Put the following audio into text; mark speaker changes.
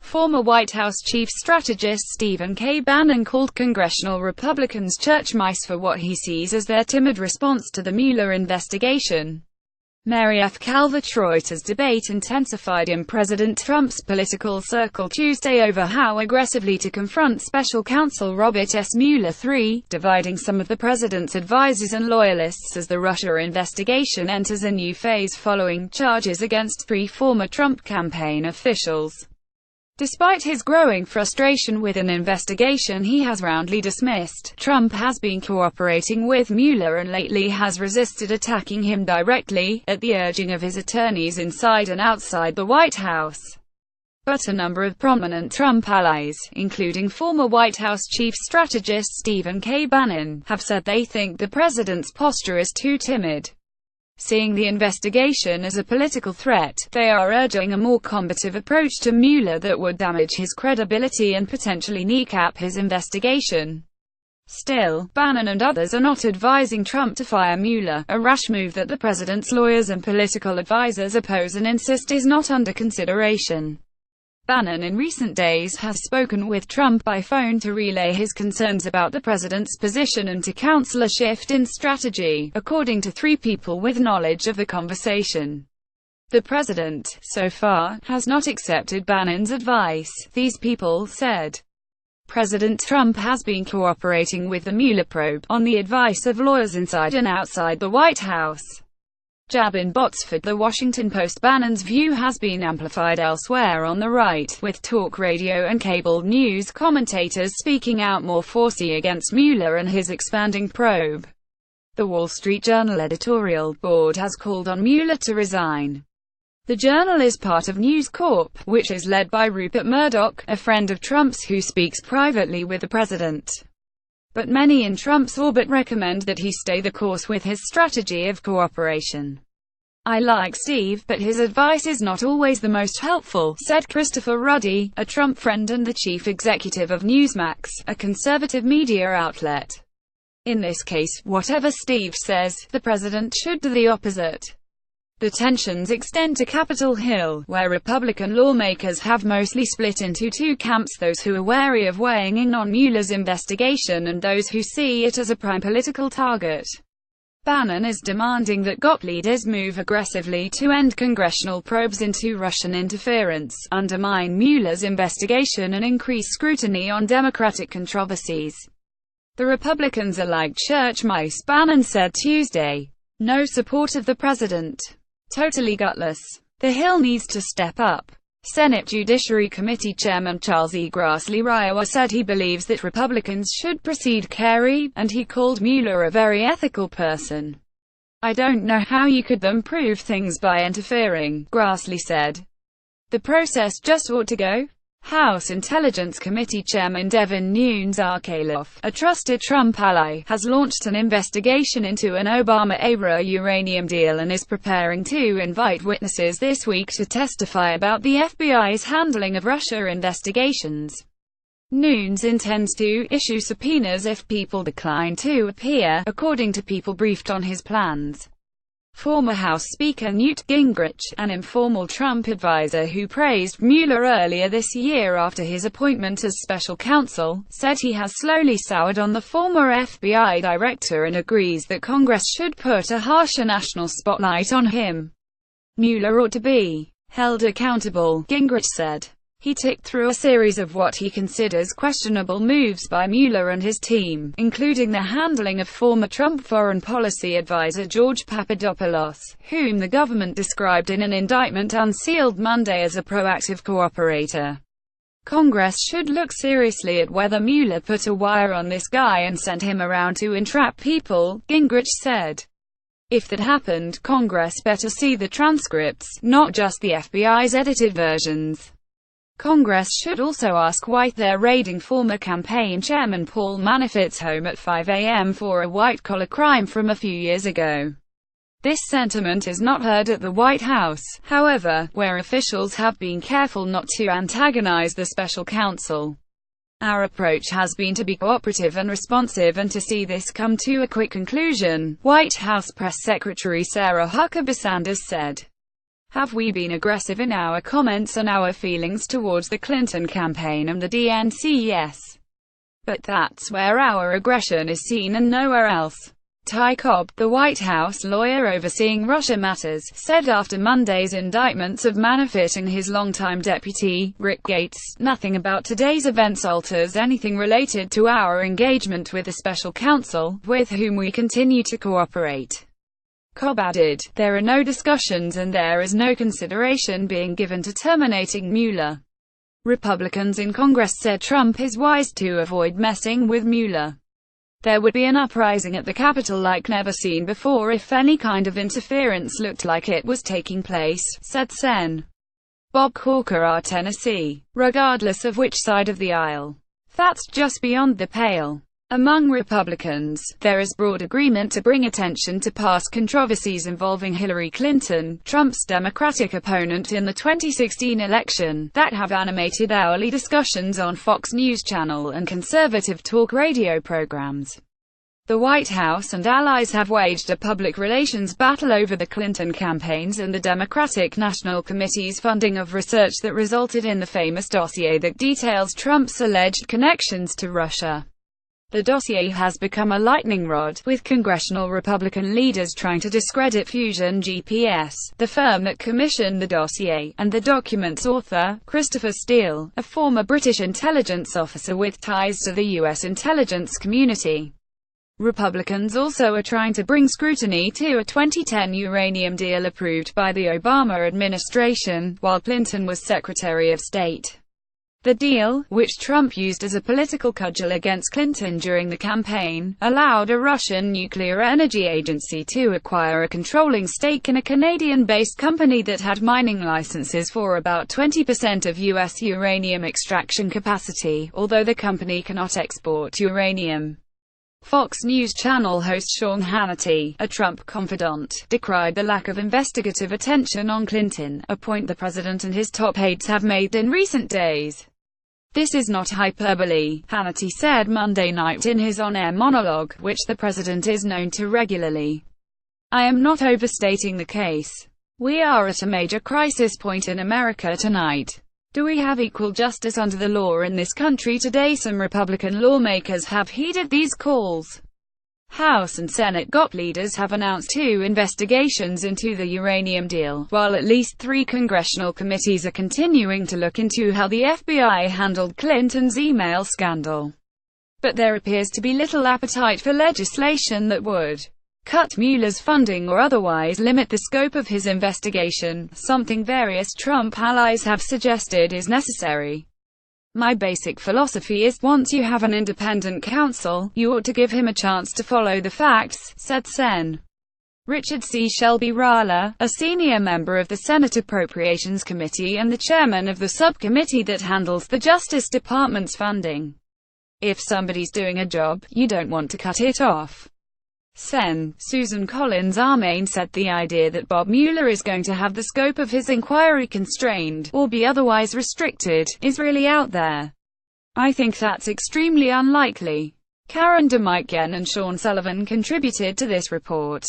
Speaker 1: Former White House chief strategist Stephen K. Bannon called congressional Republicans church mice for what he sees as their timid response to the Mueller investigation. Mary F. CalvertReuters Debate intensified in President Trump's political circle Tuesday over how aggressively to confront special counsel Robert S. Mueller III, dividing some of the president's advisers and loyalists as the Russia investigation enters a new phase following charges against 3 former Trump campaign officials. Despite his growing frustration with an investigation he has roundly dismissed, Trump has been cooperating with Mueller and lately has resisted attacking him directly, at the urging of his attorneys inside and outside the White House. But a number of prominent Trump allies, including former White House chief strategist Stephen K. Bannon, have said they think the president's posture is too timid. Seeing the investigation as a political threat, they are urging a more combative approach to Mueller that would damage his credibility and potentially kneecap his investigation. Still, Bannon and others are not advising Trump to fire Mueller, a rash move that the president's lawyers and political advisers oppose and insist is not under consideration. Bannon in recent days has spoken with Trump by phone to relay his concerns about the president's position and to counsel a shift in strategy, according to 3 people with knowledge of the conversation. The president, so far, has not accepted Bannon's advice, these people said. President Trump has been cooperating with the Mueller probe, on the advice of lawyers inside and outside the White House. Jab in bots for The Washington Post. Bannon's view has been amplified elsewhere on the right, with talk radio and cable news commentators speaking out more forcefully against Mueller and his expanding probe. The Wall Street Journal editorial board has called on Mueller to resign. The Journal is part of News Corp, which is led by Rupert Murdoch, a friend of Trump's who speaks privately with the president. But many in Trump's orbit recommend that he stay the course with his strategy of cooperation. "I like Steve, but his advice is not always the most helpful," said Christopher Ruddy, a Trump friend and the chief executive of Newsmax, a conservative media outlet. "In this case, whatever Steve says, the president should do the opposite." The tensions extend to Capitol Hill, where Republican lawmakers have mostly split into 2 camps: those who are wary of weighing in on Mueller's investigation and those who see it as a prime political target. Bannon is demanding that GOP leaders move aggressively to end congressional probes into Russian interference, undermine Mueller's investigation and increase scrutiny on Democratic controversies. The Republicans are like church mice, Bannon said Tuesday. No support of the president. Totally gutless. The Hill needs to step up. Senate Judiciary Committee Chairman Charles E. Grassley-Riowa said he believes that Republicans should proceed carefully, and he called Mueller a very ethical person. "I don't know how you could improve things by interfering," Grassley said. "The process just ought to go." House Intelligence Committee Chairman Devin Nunes-Arkaloff, a trusted Trump ally, has launched an investigation into an Obama-era uranium deal and is preparing to invite witnesses this week to testify about the FBI's handling of Russia investigations. Nunes intends to issue subpoenas if people decline to appear, according to people briefed on his plans. Former House Speaker Newt Gingrich, an informal Trump advisor who praised Mueller earlier this year after his appointment as special counsel, said he has slowly soured on the former FBI director and agrees that Congress should put a harsher national spotlight on him. "Mueller ought to be held accountable," Gingrich said. He ticked through a series of what he considers questionable moves by Mueller and his team, including the handling of former Trump foreign policy advisor George Papadopoulos, whom the government described in an indictment unsealed Monday as a proactive cooperator. "Congress should look seriously at whether Mueller put a wire on this guy and sent him around to entrap people," Gingrich said. "If that happened, Congress better see the transcripts, not just the FBI's edited versions." Congress should also ask why they're raiding former campaign chairman Paul Manafort's home at 5 a.m. for a white-collar crime from a few years ago. This sentiment is not heard at the White House, however, where officials have been careful not to antagonize the special counsel. "Our approach has been to be cooperative and responsive and to see this come to a quick conclusion," White House Press Secretary Sarah Huckabee Sanders said. Have we been aggressive in our comments and our feelings towards the Clinton campaign and the DNC? Yes. But that's where our aggression is seen and nowhere else. Ty Cobb, the White House lawyer overseeing Russia matters, said after Monday's indictments of Manafort and his longtime deputy, Rick Gates, nothing about today's events alters anything related to our engagement with the special counsel, with whom we continue to cooperate. Cobb added, there are no discussions and there is no consideration being given to terminating Mueller. Republicans in Congress said Trump is wise to avoid messing with Mueller. There would be an uprising at the Capitol like never seen before if any kind of interference looked like it was taking place, said Sen. Bob Corker of Tennessee. Regardless of which side of the aisle. That's just beyond the pale. Among Republicans, there is broad agreement to bring attention to past controversies involving Hillary Clinton, Trump's Democratic opponent in the 2016 election, that have animated hourly discussions on Fox News Channel and conservative talk radio programs. The White House and allies have waged a public relations battle over the Clinton campaigns and the Democratic National Committee's funding of research that resulted in the famous dossier that details Trump's alleged connections to Russia. The dossier has become a lightning rod, with congressional Republican leaders trying to discredit Fusion GPS, the firm that commissioned the dossier, and the document's author, Christopher Steele, a former British intelligence officer with ties to the U.S. intelligence community. Republicans also are trying to bring scrutiny to a 2010 uranium deal approved by the Obama administration, while Clinton was Secretary of State. The deal, which Trump used as a political cudgel against Clinton during the campaign, allowed a Russian nuclear energy agency to acquire a controlling stake in a Canadian-based company that had mining licenses for about 20% of U.S. uranium extraction capacity, although the company cannot export uranium. Fox News Channel host Sean Hannity, a Trump confidant, decried the lack of investigative attention on Clinton, a point the president and his top aides have made in recent days. This is not hyperbole, Hannity said Monday night in his on-air monologue, which the president is known to regularly. I am not overstating the case. We are at a major crisis point in America tonight. Do we have equal justice under the law in this country today? Some Republican lawmakers have heeded these calls. House and Senate GOP leaders have announced 2 investigations into the uranium deal, while at least 3 congressional committees are continuing to look into how the FBI handled Clinton's email scandal. But there appears to be little appetite for legislation that would cut Mueller's funding or otherwise limit the scope of his investigation, something various Trump allies have suggested is necessary. My basic philosophy is, once you have an independent counsel, you ought to give him a chance to follow the facts, said Sen. Richard C. Shelby Rala, a senior member of the Senate Appropriations Committee and the chairman of the subcommittee that handles the Justice Department's funding. If somebody's doing a job, you don't want to cut it off. Sen. Susan Collins Armain said the idea that Bob Mueller is going to have the scope of his inquiry constrained, or be otherwise restricted, is really out there. I think that's extremely unlikely. Karen DeMiken and Sean Sullivan contributed to this report.